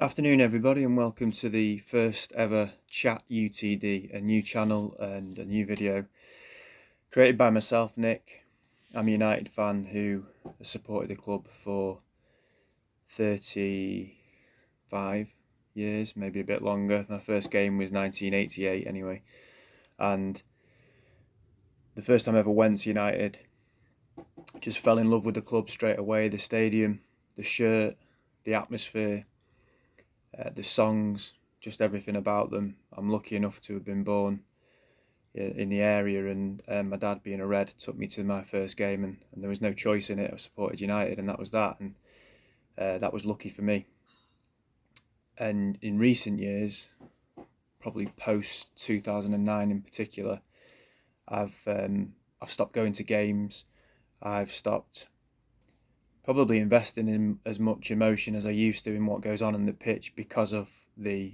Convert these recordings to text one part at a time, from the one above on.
Afternoon, everybody, and welcome to the first ever Chat UTD, a new channel and a new video created by myself, Nick. I'm a United fan who has supported the club for 35 years, maybe a bit longer. My first game was 1988 anyway, and the first time I ever went to United, just fell in love with the club straight away. The stadium, the shirt, the atmosphere, the songs, just everything about them. I'm lucky enough to have been born in the area, and my dad, being a Red, took me to my first game, and there was no choice in it. I supported United, and that was that, and that was lucky for me. And in recent years, probably post 2009 in particular, I've stopped going to games. I've stopped probably investing in as much emotion as I used to in what goes on the pitch because of the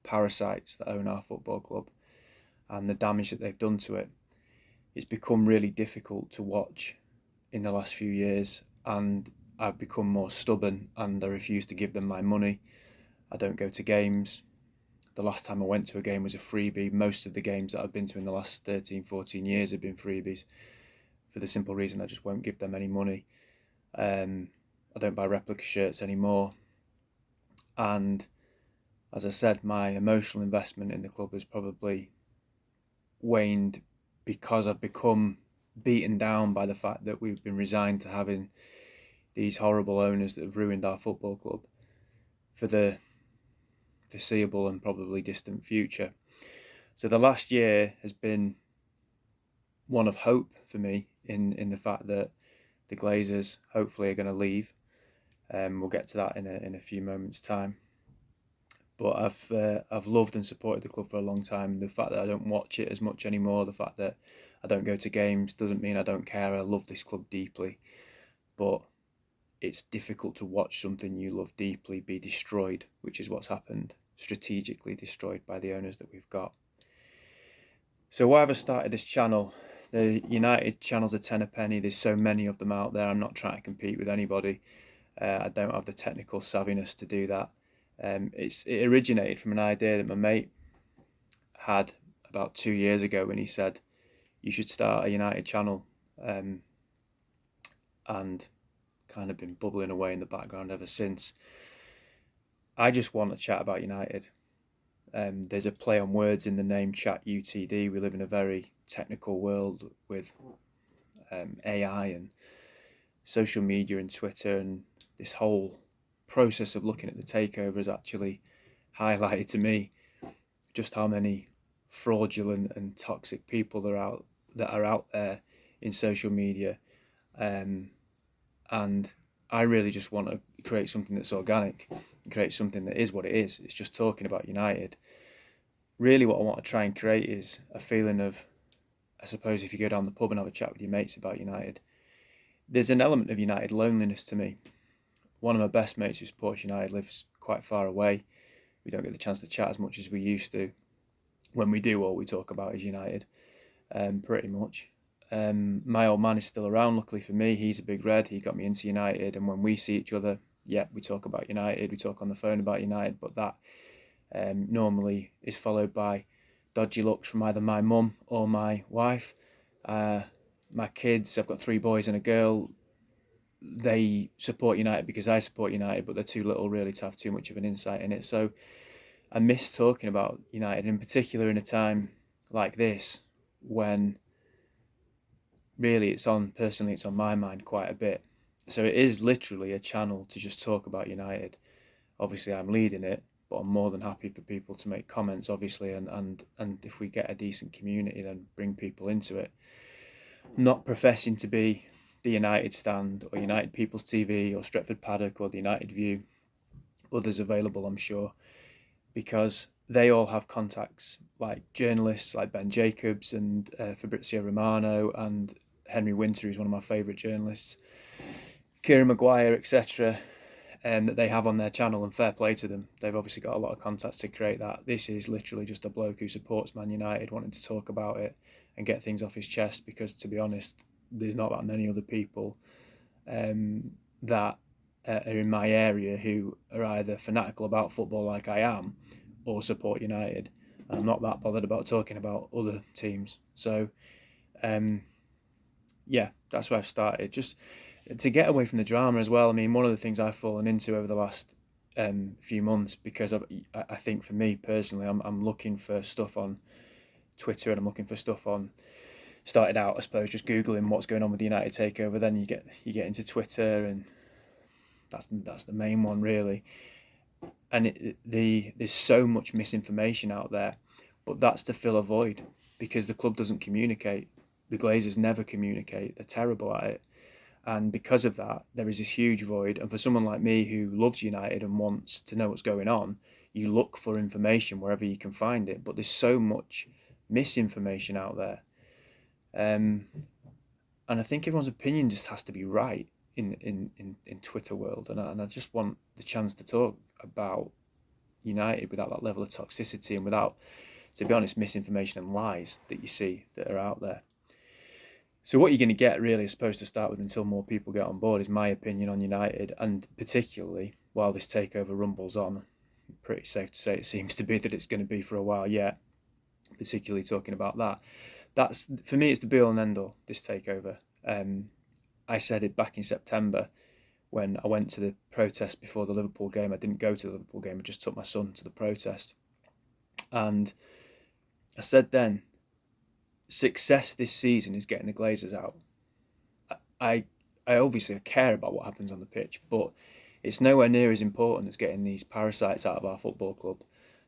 parasites that own our football club and the damage that they've done to it. It's become really difficult to watch in the last few years, and I've become more stubborn and I refuse to give them my money. I don't go to games. The last time I went to a game was a freebie. Most of the games that I've been to in the last 13, 14 years have been freebies, for the simple reason I just won't give them any money. I don't buy replica shirts anymore. And as I said, my emotional investment in the club has probably waned because I've become beaten down by the fact that we've been resigned to having these horrible owners that have ruined our football club for the foreseeable and probably distant future. So the last year has been one of hope for me in the fact that the Glazers hopefully are going to leave. We'll get to that in a few moments' time. But I've loved and supported the club for a long time. The fact that I don't watch it as much anymore, the fact that I don't go to games, doesn't mean I don't care. I love this club deeply, but it's difficult to watch something you love deeply be destroyed, which is what's happened, strategically destroyed by the owners that we've got. So why have I started this channel? The United channels are 10 a penny. There's so many of them out there. I'm not trying to compete with anybody. I don't have the technical savviness to do that. It originated from an idea that my mate had about 2 years ago when he said, you should start a United channel, and kind of been bubbling away in the background ever since. I just want to chat about United. There's a play on words in the name Chat UTD. We live in a very technical world with AI and social media and Twitter, and this whole process of looking at the takeover has actually highlighted to me just how many fraudulent and toxic people that are out there in social media, and I really just want to create something that's organic, create something that is what it is. It's just talking about United. Really, what I want to try and create is a feeling of, I suppose, if you go down the pub and have a chat with your mates about United, there's an element of United loneliness to me. One of my best mates who supports United lives quite far away. We don't get the chance to chat as much as we used to. When we do, all we talk about is United, pretty much. My old man is still around, luckily for me. He's a big Red. He got me into United, and when we see each other, yeah, we talk about United. We talk on the phone about United, but that normally is followed by dodgy looks from either my mum or my wife. My kids, I've got 3 boys and a girl. They support United because I support United, but they're too little really to have too much of an insight in it. So I miss talking about United, in particular in a time like this when really it's on my mind quite a bit. So it is literally a channel to just talk about United. Obviously I'm leading it, but I'm more than happy for people to make comments, obviously, and if we get a decent community, then bring people into it. Not professing to be the United Stand or United People's TV or Stretford Paddock or the United View, others available I'm sure, because they all have contacts like journalists like Ben Jacobs and Fabrizio Romano and Henry Winter, who's one of my favourite journalists, Kieran Maguire, etc., that they have on their channel, and fair play to them. They've obviously got a lot of contacts to create that. This is literally just a bloke who supports Man United wanting to talk about it and get things off his chest, because to be honest, there's not that many other people that are in my area who are either fanatical about football like I am, or support United. And I'm not that bothered about talking about other teams. So um, yeah, that's where I've started. Just to get away from the drama as well. I mean, one of the things I've fallen into over the last few months, because I think for me personally, I'm looking for stuff on Twitter and I'm looking for stuff on. Started out, I suppose, just googling what's going on with the United takeover. Then you get into Twitter, and that's the main one really. And there's so much misinformation out there, but that's to fill a void because the club doesn't communicate. The Glazers never communicate. They're terrible at it. And because of that, there is this huge void. And for someone like me who loves United and wants to know what's going on, you look for information wherever you can find it. But there's so much misinformation out there. And I think everyone's opinion just has to be right in Twitter world. And I just want the chance to talk about United without that level of toxicity and without, to be honest, misinformation and lies that you see that are out there. So what you're going to get really is supposed to start with until more people get on board is my opinion on United, and particularly while this takeover rumbles on, pretty safe to say it seems to be that it's going to be for a while yet, particularly talking about that. That's, for me, it's the be all and end all, this takeover. I said it back in September when I went to the protest before the Liverpool game. I didn't go to the Liverpool game, I just took my son to the protest. And I said then, success this season is getting the Glazers out. I obviously care about what happens on the pitch, but it's nowhere near as important as getting these parasites out of our football club.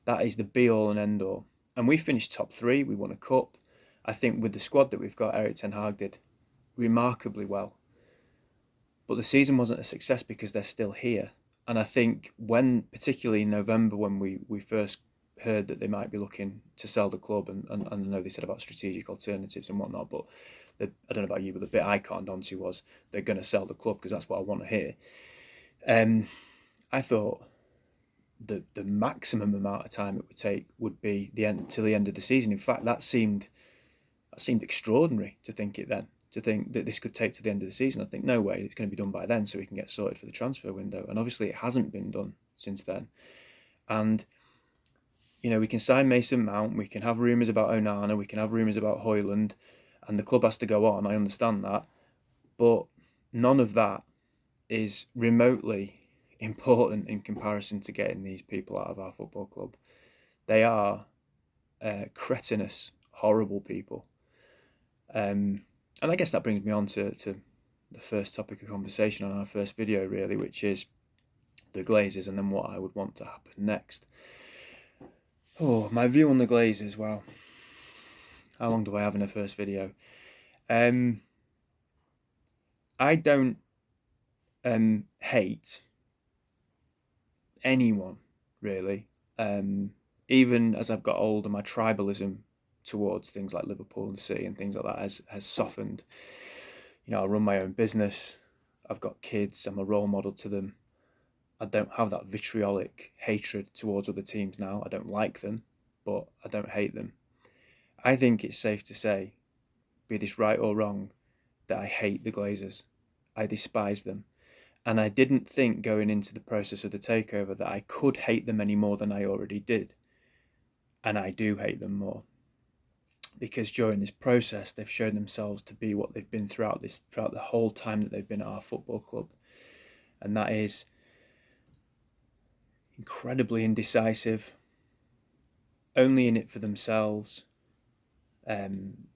That is the be all and end all. And we finished top 3, we won a cup. I think with the squad that we've got, Erik ten Hag did remarkably well. But the season wasn't a success because they're still here. And I think when, particularly in November, when we first heard that they might be looking to sell the club, and I know they said about strategic alternatives and whatnot, but I don't know about you, but the bit I cottoned onto was they're going to sell the club because that's what I want to hear. I thought the maximum amount of time it would take would be the end till the end of the season. In fact, that seemed extraordinary to think it then. To think that this could take to the end of the season. I think no way, it's going to be done by then so we can get sorted for the transfer window. And obviously it hasn't been done since then. And we can sign Mason Mount, we can have rumours about Onana, we can have rumours about Højlund, and the club has to go on, I understand that. But none of that is remotely important in comparison to getting these people out of our football club. They are cretinous, horrible people. And I guess that brings me on to the first topic of conversation on our first video, really, which is the Glazers and then what I would want to happen next. Oh, my view on the Glazers, wow. How long do I have in the first video? I don't hate anyone, really. Even as I've got older, my tribalism towards things like Liverpool and City and things like that has softened. I run my own business. I've got kids. I'm a role model to them. I don't have that vitriolic hatred towards other teams now. I don't like them, but I don't hate them. I think it's safe to say, be this right or wrong, that I hate the Glazers. I despise them. And I didn't think going into the process of the takeover that I could hate them any more than I already did. And I do hate them more. Because during this process, they've shown themselves to be what they've been throughout the whole time that they've been at our football club. And that is incredibly indecisive, only in it for themselves,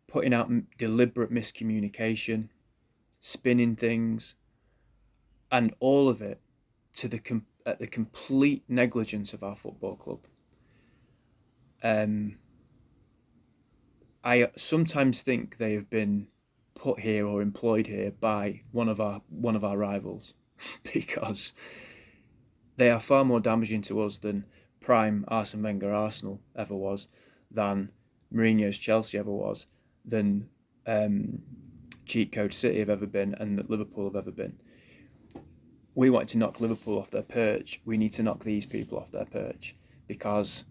putting out deliberate miscommunication, spinning things, and all of it at the complete negligence of our football club. I sometimes think they have been put here or employed here by one of our rivals because they are far more damaging to us than prime Arsene Wenger Arsenal ever was, than Mourinho's Chelsea ever was, than cheat code City have ever been, and that Liverpool have ever been. We want to knock Liverpool off their perch. We need to knock these people off their perch because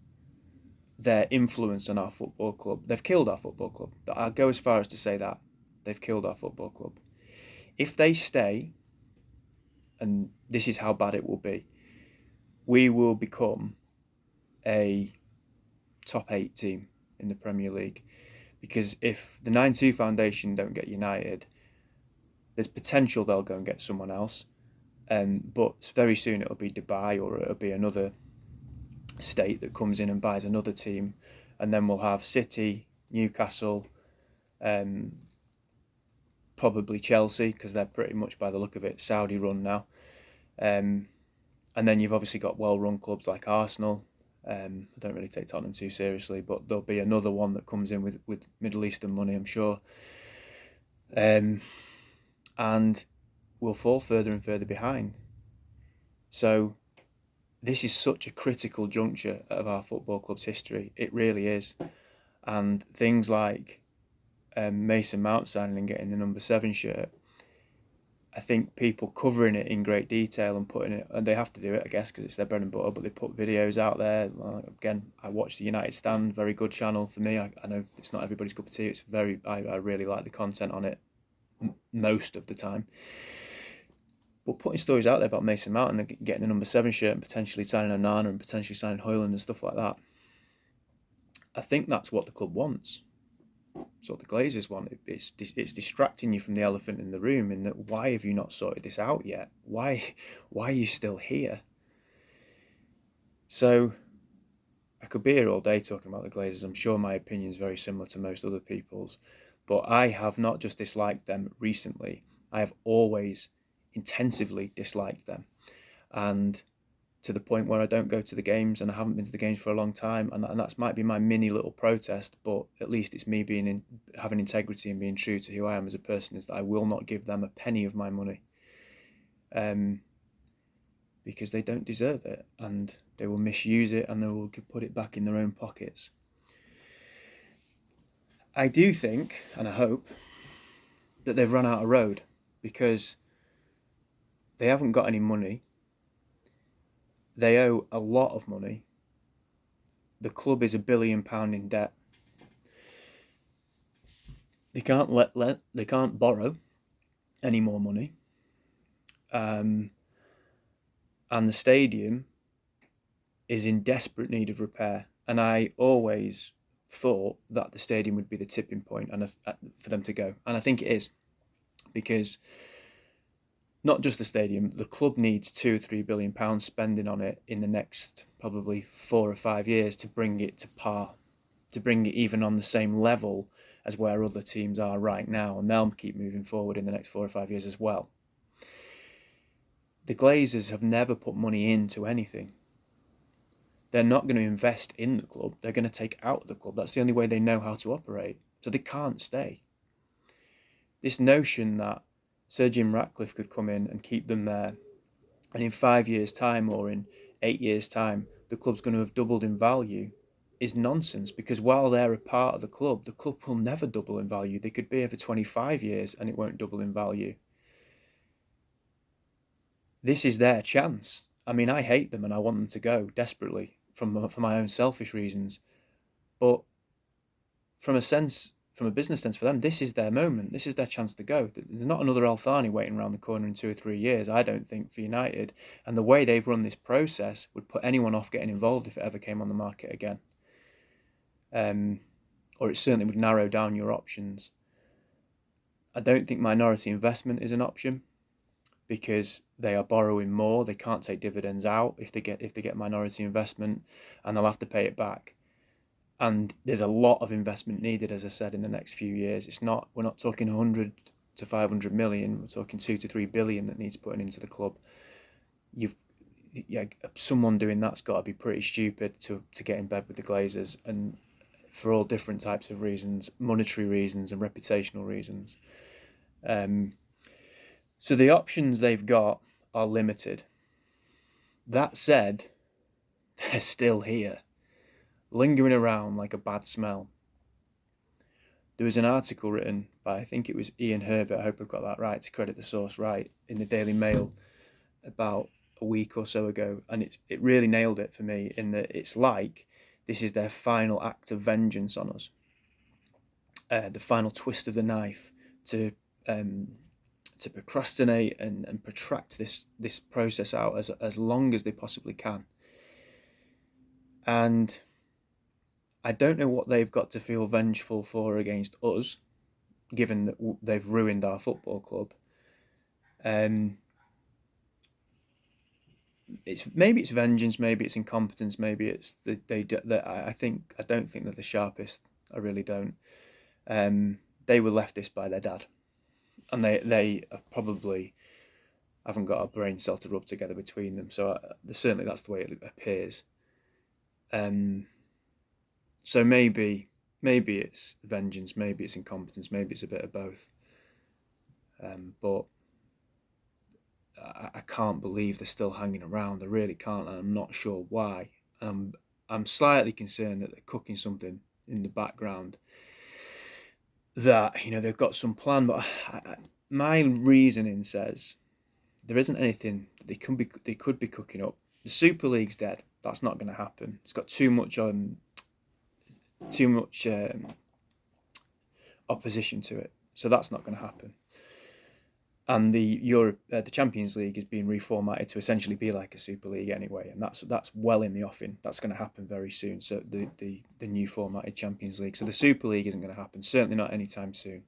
their influence on our football club, they've killed our football club. I'll go as far as to say that they've killed our football club. If they stay, and this is how bad it will be. We will become a top 8 team in the Premier League, because if the 9-2 Foundation don't get United, there's potential they'll go and get someone else. But very soon it'll be Dubai, or it'll be another state that comes in and buys another team, and then we'll have City, Newcastle, probably Chelsea, because they're pretty much, by the look of it, Saudi run now. And then you've obviously got well-run clubs like Arsenal. I don't really take Tottenham too seriously, but there'll be another one that comes in with Middle Eastern money, I'm sure. And we'll fall further and further behind. So this is such a critical juncture of our football club's history. It really is. And things like Mason Mount signing and getting the number 7 shirt, I think people covering it in great detail and putting it, and they have to do it, I guess, because it's their bread and butter, but they put videos out there. Again, I watch the United Stand, very good channel for me. I know it's not everybody's cup of tea. It's I really like the content on it most of the time. But putting stories out there about Mason Mount and getting the number 7 shirt and potentially signing Onana and potentially signing Højlund and stuff like that, I think that's what the club wants. It's what the Glazers want. It's distracting you from the elephant in the room, in that, why have you not sorted this out yet? Why are you still here? So I could be here all day talking about the Glazers. I'm sure my opinion is very similar to most other people's, but I have not just disliked them recently. I have always intensively disliked them, and to the point where I don't go to the games, and I haven't been to the games for a long time, and that might be my mini little protest, but at least it's me having integrity and being true to who I am as a person, is that I will not give them a penny of my money, because they don't deserve it, and they will misuse it, and they will put it back in their own pockets. I do think, and I hope, that they've run out of road, because they haven't got any money. They owe a lot of money. The club is £1 billion in debt. They can't they can't borrow any more money. And the stadium is in desperate need of repair. And I always thought that the stadium would be the tipping point for them to go. And I think it is, because not just the stadium, the club needs £2 or £3 billion spending on it in the next probably 4 or 5 years to bring it to par, to bring it even on the same level as where other teams are right now, and they'll keep moving forward in the next 4 or 5 years as well. The Glazers have never put money into anything. They're not going to invest in the club. They're going to take out the club. That's the only way they know how to operate. So they can't stay. This notion that Sir Jim Ratcliffe could come in and keep them there, and in 5 years' time or in 8 years' time, the club's going to have doubled in value, is nonsense, because while they're a part of the club will never double in value. They could be here for 25 years and it won't double in value. This is their chance. I mean, I hate them and I want them to go desperately for my own selfish reasons. But from a business sense for them, this is their moment. This is their chance to go. There's not another Al Thani waiting around the corner in 2 or 3 years, I don't think, for United. And the way they've run this process would put anyone off getting involved if it ever came on the market again. Or it certainly would narrow down your options. I don't think minority investment is an option, because they are borrowing more. They can't take dividends out if they get minority investment, and they'll have to pay it back. And there's a lot of investment needed, as I said, in the next few years. We're not talking 100 to 500 million. We're talking 2 to 3 billion that needs putting into the club. Someone doing that's got to be pretty stupid to get in bed with the Glazers, and for all different types of reasons, monetary reasons and reputational reasons. So the options they've got are limited. That said, they're still here, lingering around like a bad smell. There was an article written by, I think it was Ian Herbert, I hope I've got that right, to credit the source right, in the Daily Mail about a week or so ago, and it really nailed it for me, in that it's like this is their final act of vengeance on us, the final twist of the knife to to procrastinate and protract this process out as long as they possibly can. And I don't know what they've got to feel vengeful for against us, given that they've ruined our football club. Maybe it's vengeance, maybe it's incompetence, maybe it's I don't think they're the sharpest. I really don't. They were left this by their dad, and they probably haven't got a brain cell to rub together between them. So certainly that's the way it appears. So maybe it's vengeance, maybe it's incompetence, maybe it's a bit of both. But I can't believe they're still hanging around. I really can't, and I'm not sure why. I'm slightly concerned that they're cooking something in the background. That they've got some plan, but my reasoning says there isn't anything that they could be cooking up. The Super League's dead. That's not going to happen. It's got too much opposition to it, so that's not going to happen. And the Champions League is being reformatted to essentially be like a Super League anyway, and that's well in the offing. That's going to happen very soon. So the new formatted Champions League. So the Super League isn't going to happen. Certainly not anytime soon.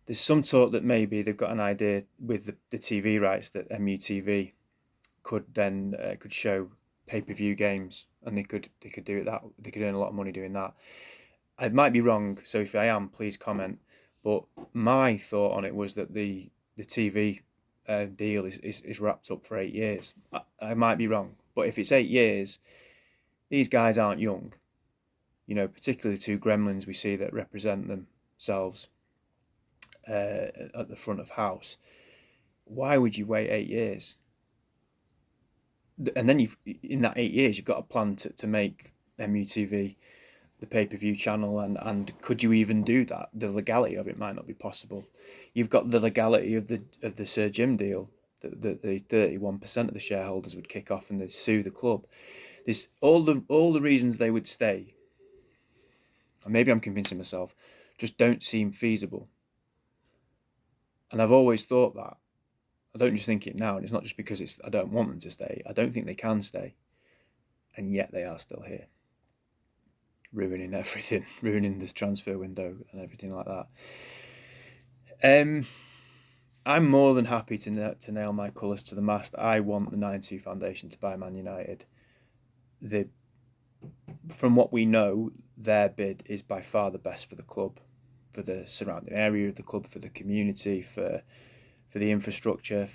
There's some talk that maybe they've got an idea with the TV rights that MUTV could show pay-per-view games, and they could do it that they could earn a lot of money doing that. I might be wrong, so if I am, please comment. But my thought on it was that the TV deal is wrapped up for 8 years. I might be wrong, but if it's 8 years, these guys aren't young. Particularly the two gremlins we see that represent themselves at the front of house. Why would you wait 8 years? And then in that 8 years, you've got a plan to make MUTV the pay-per-view channel, and could you even do that? The legality of it might not be possible. You've got the legality of the Sir Jim deal, that the 31% of the shareholders would kick off and they'd sue the club. There's all the reasons they would stay, and maybe I'm convincing myself, just don't seem feasible. And I've always thought that. I don't just think it now, and it's not just because I don't want them to stay. I don't think they can stay, and yet they are still here, ruining everything, ruining this transfer window and everything like that. I'm more than happy to nail my colours to the mast. I want the 9-2 Foundation to buy Man United. From what we know, their bid is by far the best for the club, for the surrounding area of the club, for the community, for the infrastructure,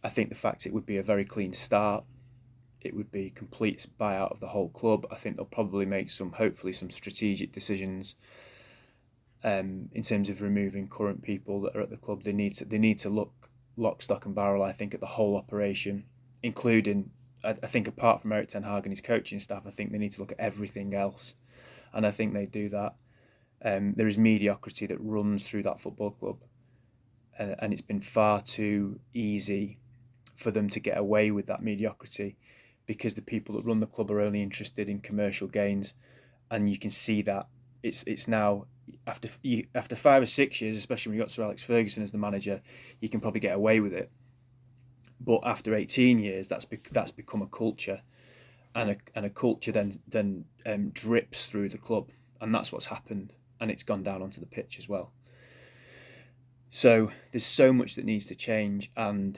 I think the fact it would be a very clean start. It would be complete buyout of the whole club. I think they'll probably make hopefully some strategic decisions in terms of removing current people that are at the club. They need to look lock, stock and barrel, I think, at the whole operation, including, I think, apart from Erik ten Hag and his coaching staff, I think they need to look at everything else. And I think they do that. There is mediocrity that runs through that football club. And it's been far too easy for them to get away with that mediocrity because the people that run the club are only interested in commercial gains. And you can see that it's now, after 5 or 6 years, especially when you got Sir Alex Ferguson as the manager, you can probably get away with it. But after 18 years, that's become a culture, and a culture then drips through the club, and that's what's happened, and it's gone down onto the pitch as well. So there's so much that needs to change, and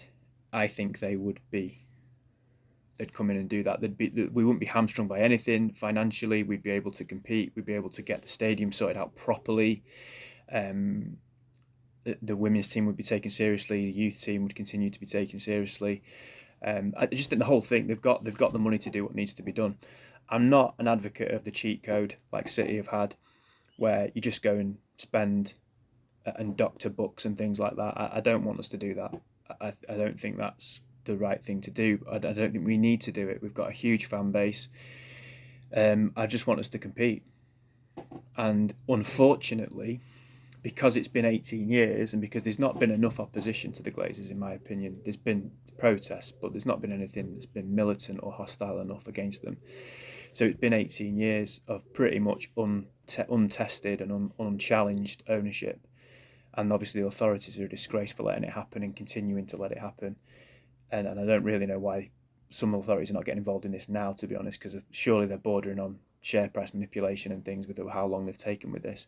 I think they'd come in and do that. We wouldn't be hamstrung by anything financially. We'd be able to compete. We'd be able to get the stadium sorted out properly. The women's team would be taken seriously. The youth team would continue to be taken seriously. I just think the whole thing, they've got the money to do what needs to be done. I'm not an advocate of the cheat code like City have had, where you just go and spend and doctor books and things like that. I don't want us to do that. I don't think that's the right thing to do. I don't think we need to do it. We've got a huge fan base. I just want us to compete. And unfortunately, because it's been 18 years and because there's not been enough opposition to the Glazers, in my opinion, there's been protests, but there's not been anything that's been militant or hostile enough against them. So it's been 18 years of pretty much untested and unchallenged ownership. and obviously the authorities are a disgrace for letting it happen and continuing to let it happen. And I don't really know why some authorities are not getting involved in this now, to be honest, because surely they're bordering on share price manipulation and things with how long they've taken with this.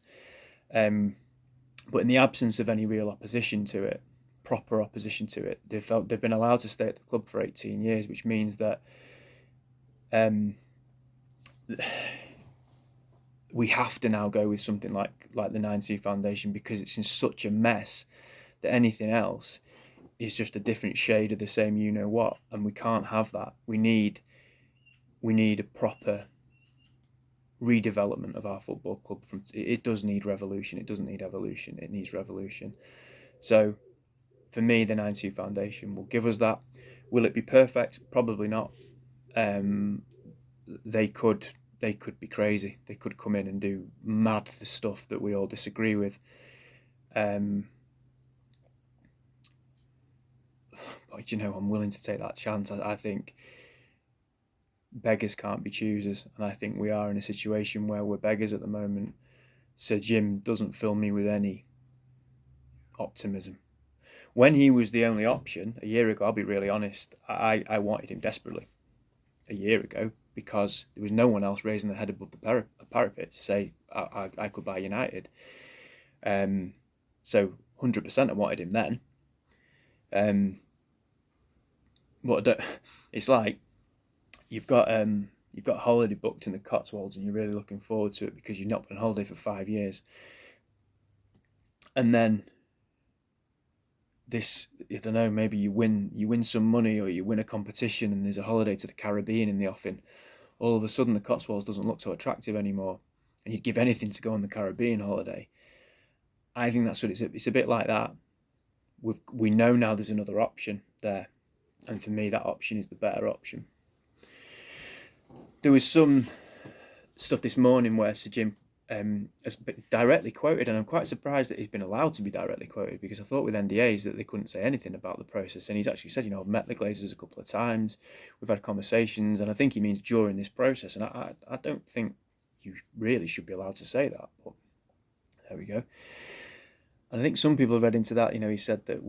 But in the absence of any real opposition to it, proper opposition to it, they've been allowed to stay at the club for 18 years, which means that we have to now go with something like the 9-2 Foundation, because it's in such a mess that anything else is just a different shade of the same you know what, and we can't have that. We need a proper redevelopment of our football club. It does need revolution. It doesn't need evolution. It needs revolution. So for me, the 9-2 Foundation will give us that. Will it be perfect? Probably not. They could be crazy. They could come in and do mad stuff that we all disagree with. But I'm willing to take that chance. I think beggars can't be choosers, and I think we are in a situation where we're beggars at the moment. Sir Jim doesn't fill me with any optimism. When he was the only option a year ago, I'll be really honest, I wanted him desperately a year ago, because there was no one else raising their head above the parapet to say I could buy United. So 100% I wanted him then. But it's like you've got a holiday booked in the Cotswolds and you're really looking forward to it because you've not been on holiday for 5 years, and then this, I don't know, maybe you win some money, or you win a competition and there's a holiday to the Caribbean in the offing. All of a sudden the Cotswolds doesn't look so attractive anymore, and you'd give anything to go on the Caribbean holiday. I think that's what it's a bit like that. We know now there's another option there, and for me that option is the better option. There was some stuff this morning where Sir Jim has been directly quoted, and I'm quite surprised that he's been allowed to be directly quoted, because I thought with NDAs that they couldn't say anything about the process. And he's actually said, I've met the Glazers a couple of times, we've had conversations, and I think he means during this process. And I don't think you really should be allowed to say that, but there we go. And I think some people have read into that. He said that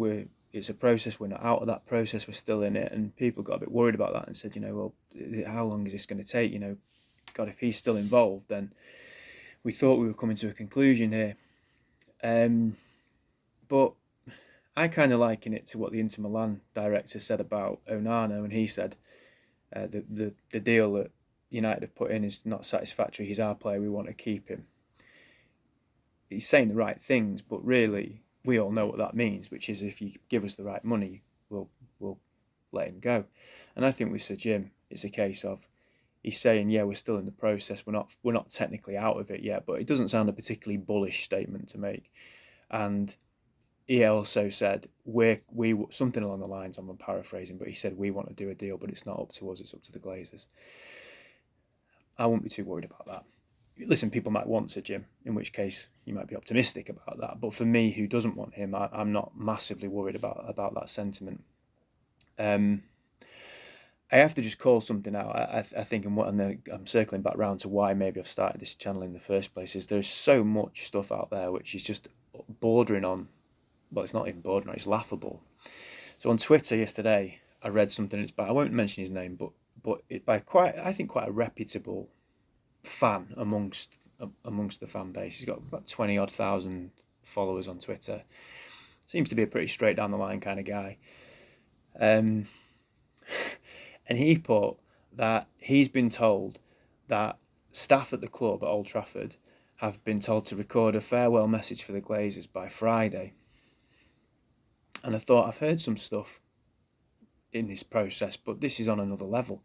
it's a process, we're not out of that process, we're still in it, and people got a bit worried about that and said, well, how long is this going to take? God, if he's still involved, then we thought we were coming to a conclusion here. But I kind of liken it to what the Inter Milan director said about Onana, and he said the deal that United have put in is not satisfactory. He's our player, we want to keep him. He's saying the right things, but really we all know what that means, which is if you give us the right money, we'll let him go. And I think with Sir Jim, it's a case of he's saying, yeah, we're still in the process. We're not technically out of it yet, but it doesn't sound a particularly bullish statement to make. And he also said we something along the lines, I'm paraphrasing, but he said we want to do a deal, but it's not up to us, it's up to the Glazers. I wouldn't be too worried about that. Listen, people might want Sir Jim, in which case you might be optimistic about that. But for me, who doesn't want him, I'm not massively worried about that sentiment. I have to just call something out. I think, and I'm circling back round to why maybe I've started this channel in the first place, is there's so much stuff out there which is just bordering on, well, it's not even bordering on, it's laughable. So on Twitter yesterday, I read something, it's by, I won't mention his name, but it by quite a reputable fan amongst the fan base. He's got about 20 odd thousand followers on Twitter. Seems to be a pretty straight down the line kind of guy. And he put that he's been told that staff at the club at Old Trafford have been told to record a farewell message for the Glazers by Friday. And I thought, I've heard some stuff in this process, but this is on another level.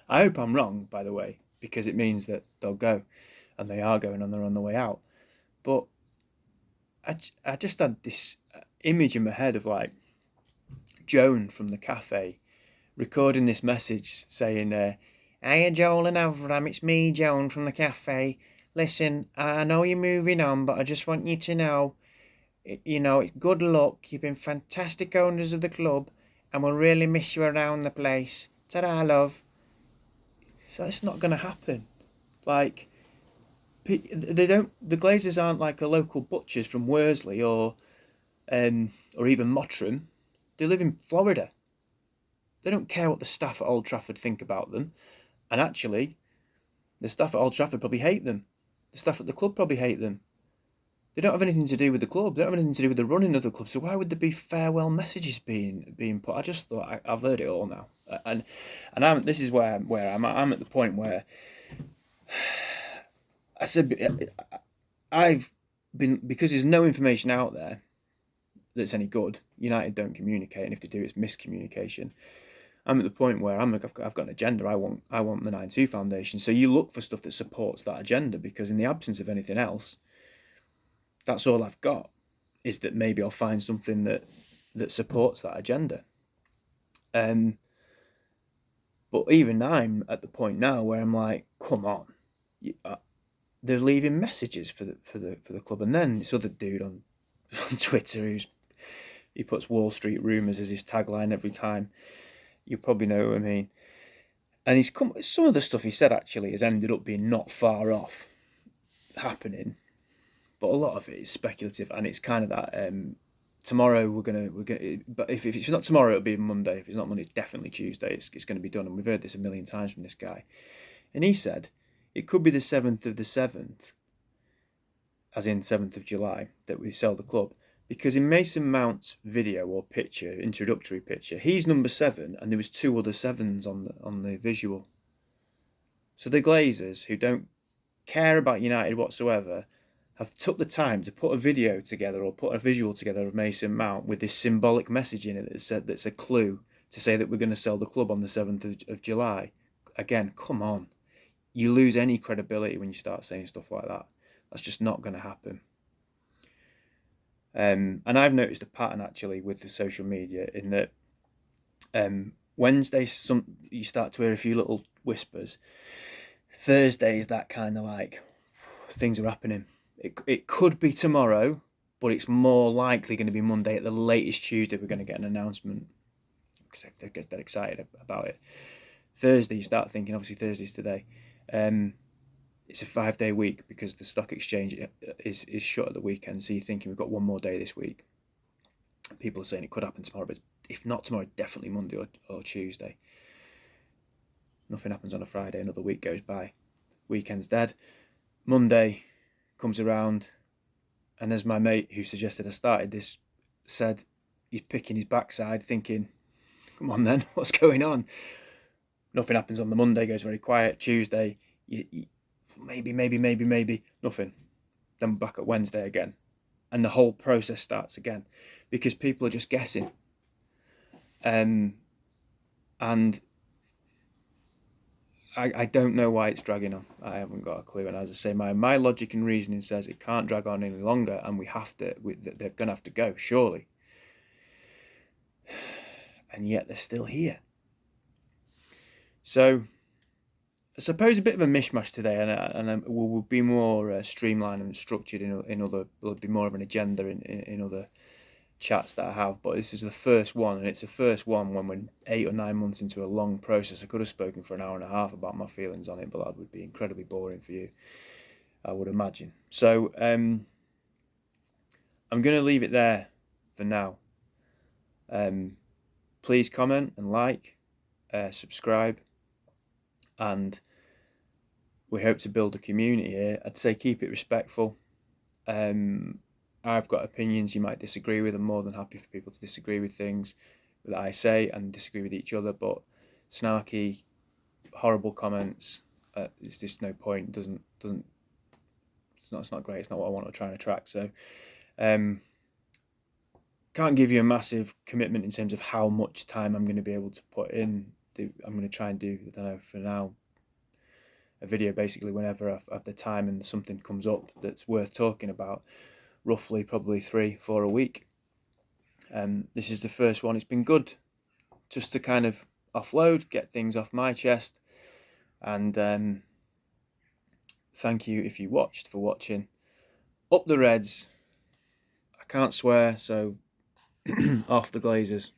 I hope I'm wrong, by the way, because it means that they'll go, and they are going, and they're on the way out. But I just had this image in my head of like Joan from the cafe recording this message saying, "Hiya Joel and Avram, it's me, Joan from the cafe. Listen, I know you're moving on, but I just want you to know, good luck. You've been fantastic owners of the club, and we'll really miss you around the place. Ta-da, love." So it's not going to happen. Like, the Glazers aren't like a local butcher's from Worsley or or even Mottram, they live in Florida. They don't care what the staff at Old Trafford think about them. And actually, the staff at Old Trafford probably hate them. The staff at the club probably hate them. They don't have anything to do with the club. They don't have anything to do with the running of the club. So why would there be farewell messages being put? I just thought I've heard it all now, and this is where I'm at the point where I said I've been, because there's no information out there that's any good. United don't communicate, and if they do, it's miscommunication. I'm at the point where I've got an agenda. I want the 9-2 Foundation. So you look for stuff that supports that agenda, because in the absence of anything else, that's all I've got, is that maybe I'll find something that supports that agenda. But even I'm at the point now where I'm like, come on, they're leaving messages for the club, and then this other dude on Twitter he puts Wall Street Rumours as his tagline every time. You probably know what I mean. And some of the stuff he said actually has ended up being not far off happening. But a lot of it is speculative, and it's kind of that tomorrow we're gonna. But if it's not tomorrow, it'll be Monday. If it's not Monday, it's definitely Tuesday. It's going to be done, and we've heard this a million times from this guy. And he said it could be the 7th of the 7th, as in 7th of July, that we sell the club, because in Mason Mount's video or picture, introductory picture, he's number 7, and there was 2 other 7s on the visual. So the Glazers, who don't care about United whatsoever, have took the time to put a video together or put a visual together of Mason Mount with this symbolic message in it that's a clue to say that we're going to sell the club on the 7th of July. Again, come on. You lose any credibility when you start saying stuff like that. That's just not going to happen. And I've noticed a pattern actually with the social media in that Wednesday you start to hear a few little whispers. Thursday is that kind of like things are happening. It could be tomorrow, but it's more likely going to be Monday. At the latest Tuesday, we're going to get an announcement, because I get that excited about it. Thursday, you start thinking, obviously Thursday's today. It's a 5-day week because the stock exchange is shut at the weekend. So you're thinking we've got one more day this week. People are saying it could happen tomorrow, but if not tomorrow, definitely Monday or Tuesday. Nothing happens on a Friday, another week goes by. Weekend's dead. Monday comes around, and as my mate who suggested I started this said, he's picking his backside thinking, come on then, what's going on? Nothing happens on the Monday, goes very quiet. Tuesday, maybe, nothing. Then we're back at Wednesday again. And the whole process starts again, because people are just guessing. And I don't know why it's dragging on. I haven't got a clue. And as I say, my logic and reasoning says it can't drag on any longer, and they're going to have to go, surely. And yet they're still here. So I suppose a bit of a mishmash today, and we'll be more streamlined and structured in other. There'll be more of an agenda in other chats that I have, but this is the first one, and it's the first one when we're 8 or 9 months into a long process. I could have spoken for an hour and a half about my feelings on it, but that would be incredibly boring for you, I would imagine. So I'm going to leave it there for now. Please comment and like, subscribe, and we hope to build a community here. I'd say keep it respectful. I've got opinions you might disagree with. I'm more than happy for people to disagree with things that I say and disagree with each other, but snarky, horrible comments, it's just no point. It's not great. It's not what I want to try and attract. So can't give you a massive commitment in terms of how much time I'm going to be able to put in. I'm going to try and do, I don't know, for now, a video basically whenever I have the time and something comes up that's worth talking about. Roughly probably 3-4 a week. This is the first one. It's been good just to kind of offload, get things off my chest, and thank you if you watched for watching. Up the Reds. I can't swear, so off the Glazers.